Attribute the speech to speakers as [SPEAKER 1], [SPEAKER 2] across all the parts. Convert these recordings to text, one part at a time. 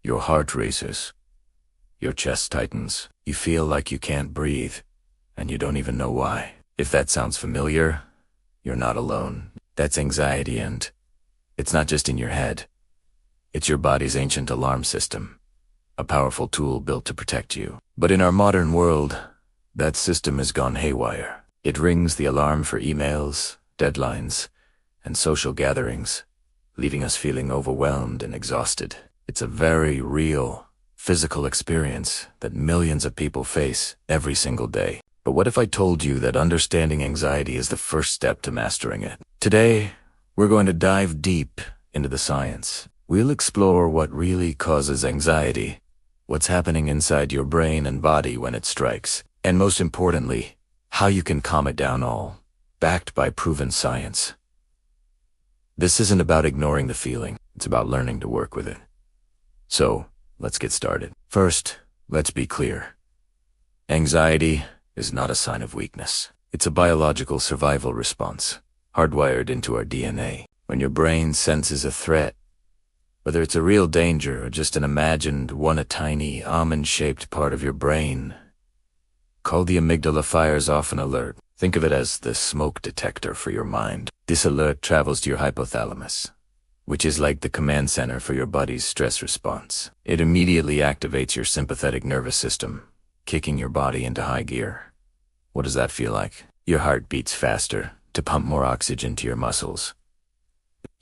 [SPEAKER 1] Your heart races. Your chest tightens. You feel like you can't breathe, and you don't even know why. If that sounds familiar, you're not alone. That's anxiety, and it's not just in your head. It's your body's ancient alarm system, a powerful tool built to protect you. But in our modern world, that system has gone haywire. It rings the alarm for emails, deadlines, and social gatherings, leaving us feeling overwhelmed and exhausted. It's a very real, physical experience that millions of people face every single day. But what if I told you that understanding anxiety is the first step to mastering it? Today, we're going to dive deep into the science. We'll explore what really causes anxiety, what's happening inside your brain and body when it strikes, and most importantly, how you can calm it down, all backed by proven science. This isn't about ignoring the feeling, it's about learning to work with it. So, let's get started. First, let's be clear. Anxiety is not a sign of weakness. It's a biological survival response, hardwired into our DNA. When your brain senses a threat, whether it's a real danger or just an imagined one, a tiny almond-shaped part of your brain, called the amygdala, fires off an alert. Think of it as the smoke detector for your mind. This alert travels to your hypothalamus, which is like the command center for your body's stress response. It immediately activates your sympathetic nervous system, kicking your body into high gear. What does that feel like? Your heart beats faster to pump more oxygen to your muscles.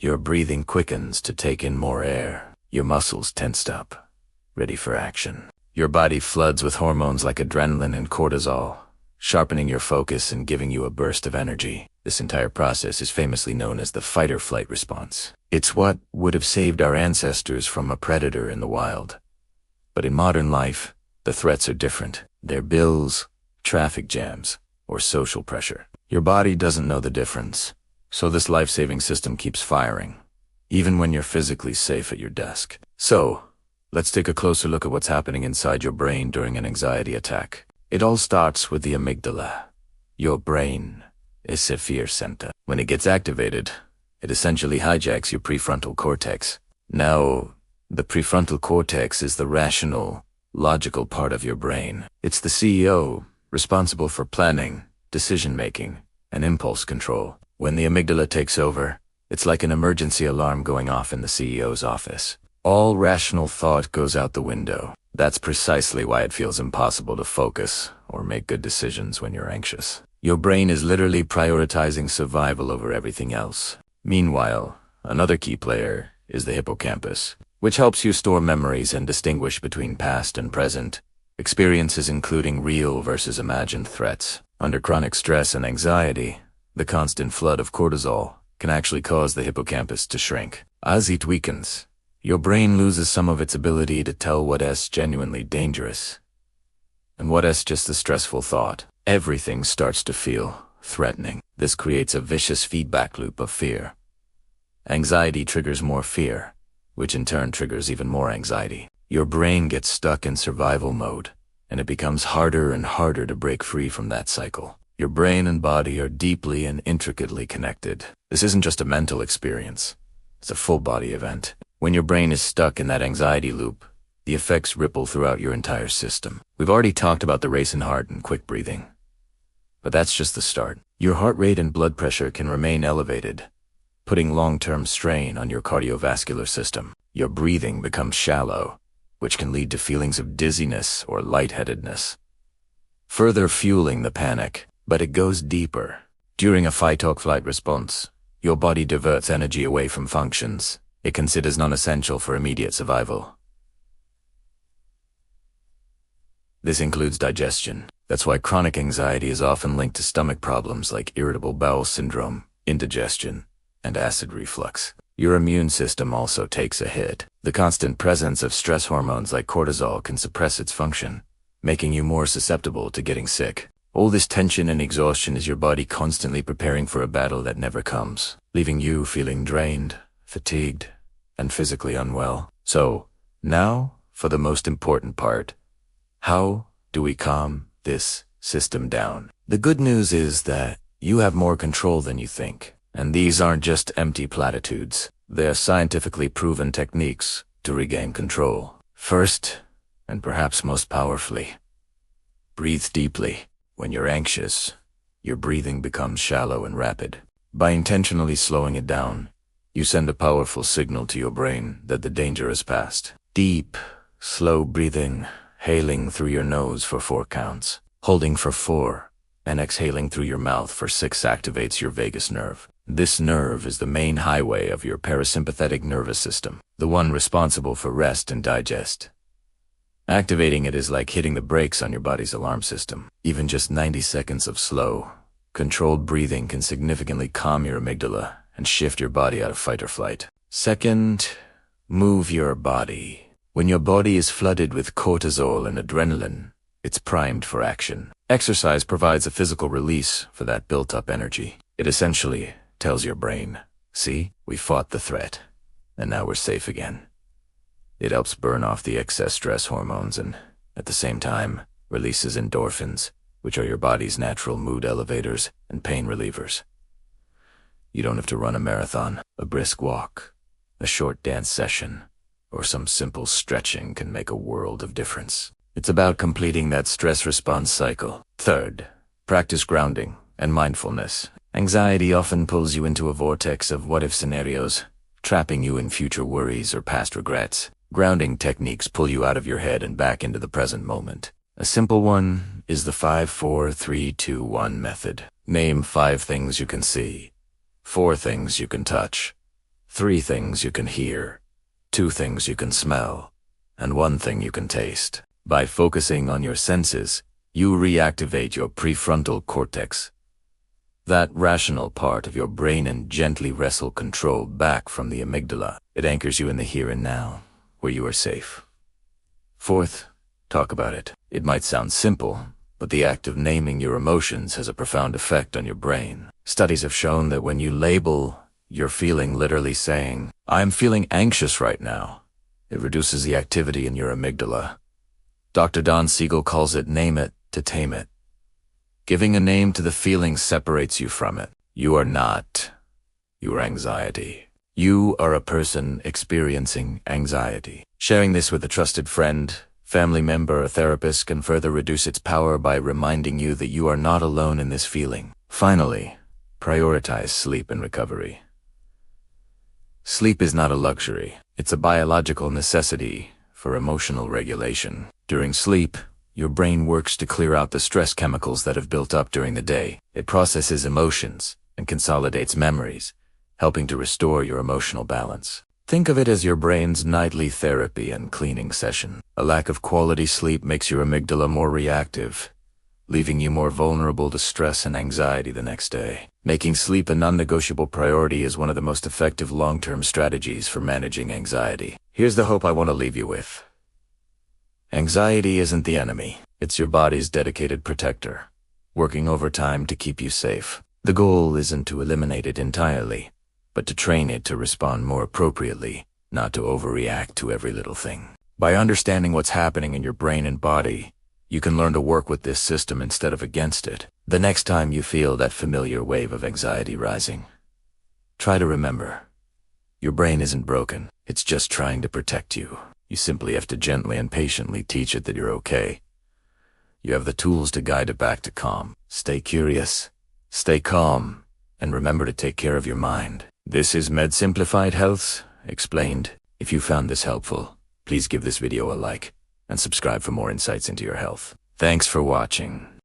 [SPEAKER 1] Your breathing quickens to take in more air. Your muscles tensed up, ready for action. Your body floods with hormones like adrenaline and cortisol, sharpening your focus and giving you a burst of energy. This entire process is famously known as the fight-or-flight response. It's what would have saved our ancestors from a predator in the wild. But in modern life, the threats are different. They're bills, traffic jams, or social pressure. Your body doesn't know the difference, so this life-saving system keeps firing, even when you're physically safe at your desk. So, let's take a closer look at what's happening inside your brain during an anxiety attack. It all starts with the amygdala. Your brain is a fear center. When it gets activated, it essentially hijacks your prefrontal cortex. Now, the prefrontal cortex is the rational, logical part of your brain. It's the CEO, responsible for planning, decision-making, and impulse control. When the amygdala takes over, it's like an emergency alarm going off in the CEO's office. All rational thought goes out the window. That's precisely why it feels impossible to focus or make good decisions when you're anxious. Your brain is literally prioritizing survival over everything else. Meanwhile, another key player is the hippocampus, which helps you store memories and distinguish between past and present experiences, including real versus imagined threats. Under chronic stress and anxiety, the constant flood of cortisol can actually cause the hippocampus to shrink. As it weakens, your brain loses some of its ability to tell what is genuinely dangerous and what is just a stressful thought. Everything starts to feel threatening. This creates a vicious feedback loop of fear. Anxiety triggers more fear, which in turn triggers even more anxiety. Your brain gets stuck in survival mode, and it becomes harder and harder to break free from that cycle. Your brain and body are deeply and intricately connected. This isn't just a mental experience. It's a full-body event. When your brain is stuck in that anxiety loop, the effects ripple throughout your entire system. We've already talked about the racing heart and quick breathing, but that's just the start. Your heart rate and blood pressure can remain elevated, putting long-term strain on your cardiovascular system. Your breathing becomes shallow, which can lead to feelings of dizziness or lightheadedness, further fueling the panic. But it goes deeper. During a fight-or-flight response, your body diverts energy away from functions it considers non-essential for immediate survival. This includes digestion. That's why chronic anxiety is often linked to stomach problems like irritable bowel syndrome, indigestion, and acid reflux. Your immune system also takes a hit. The constant presence of stress hormones like cortisol can suppress its function, making you more susceptible to getting sick. All this tension and exhaustion is your body constantly preparing for a battle that never comes, leaving you feeling drained, fatigued, and physically unwell. So, now, for the most important part. How do we calm this system down? The good news is that you have more control than you think. And these aren't just empty platitudes. They're scientifically proven techniques to regain control. First, and perhaps most powerfully, breathe deeply. When you're anxious, your breathing becomes shallow and rapid. By intentionally slowing it down, you send a powerful signal to your brain that the danger has passed. Deep, slow breathing, hailing through your nose for 4 counts, holding for 4, and exhaling through your mouth for 6 activates your vagus nerve. This nerve is the main highway of your parasympathetic nervous system, the one responsible for rest and digest. Activating it is like hitting the brakes on your body's alarm system. Even just 90 seconds of slow, controlled breathing can significantly calm your amygdala and shift your body out of fight or flight. Second, move your body. When your body is flooded with cortisol and adrenaline, it's primed for action. Exercise provides a physical release for that built-up energy. It essentially tells your brain, see, we fought the threat, and now we're safe again. It helps burn off the excess stress hormones and, at the same time, releases endorphins, which are your body's natural mood elevators and pain relievers. You don't have to run a marathon. A brisk walk, a short dance session, or some simple stretching can make a world of difference. It's about completing that stress response cycle. Third, practice grounding and mindfulness. Anxiety often pulls you into a vortex of what-if scenarios, trapping you in future worries or past regrets. Grounding techniques pull you out of your head and back into the present moment. A simple one is the 5-4-3-2-1 method. Name 5 things you can see, 4 things you can touch, 3 things you can hear, 2 things you can smell, and 1 thing you can taste. By focusing on your senses, you reactivate your prefrontal cortex, that rational part of your brain, and gently wrestle control back from the amygdala. It anchors you in the here and now, where you are safe. Fourth, talk about it. It might sound simple, but the act of naming your emotions has a profound effect on your brain. Studies have shown that when you label, you're feeling, literally saying, I'm feeling anxious right now, it reduces the activity in your amygdala. Dr. Don Siegel calls it name it to tame it. Giving a name to the feeling separates you from it. You are not your anxiety. You are a person experiencing anxiety. Sharing this with a trusted friend, family member, or therapist can further reduce its power by reminding you that you are not alone in this feeling. Finally, prioritize sleep and recovery. Sleep is not a luxury. It's a biological necessity for emotional regulation. During sleep, your brain works to clear out the stress chemicals that have built up during the day. It processes emotions and consolidates memories, helping to restore your emotional balance. Think of it as your brain's nightly therapy and cleaning session. A lack of quality sleep makes your amygdala more reactive, leaving you more vulnerable to stress and anxiety the next day. Making sleep a non-negotiable priority is one of the most effective long-term strategies for managing anxiety. Here's the hope I want to leave you with. Anxiety isn't the enemy. It's your body's dedicated protector, working overtime to keep you safe. The goal isn't to eliminate it entirely, but to train it to respond more appropriately, not to overreact to every little thing. By understanding what's happening in your brain and body, you can learn to work with this system instead of against it. The next time you feel that familiar wave of anxiety rising, try to remember, your brain isn't broken. It's just trying to protect you. You simply have to gently and patiently teach it that you're okay. You have the tools to guide it back to calm. Stay curious, stay calm, and remember to take care of your mind. This is MedSimplified Health Explained. If you found this helpful, please give this video a like and subscribe for more insights into your health. Thanks for watching.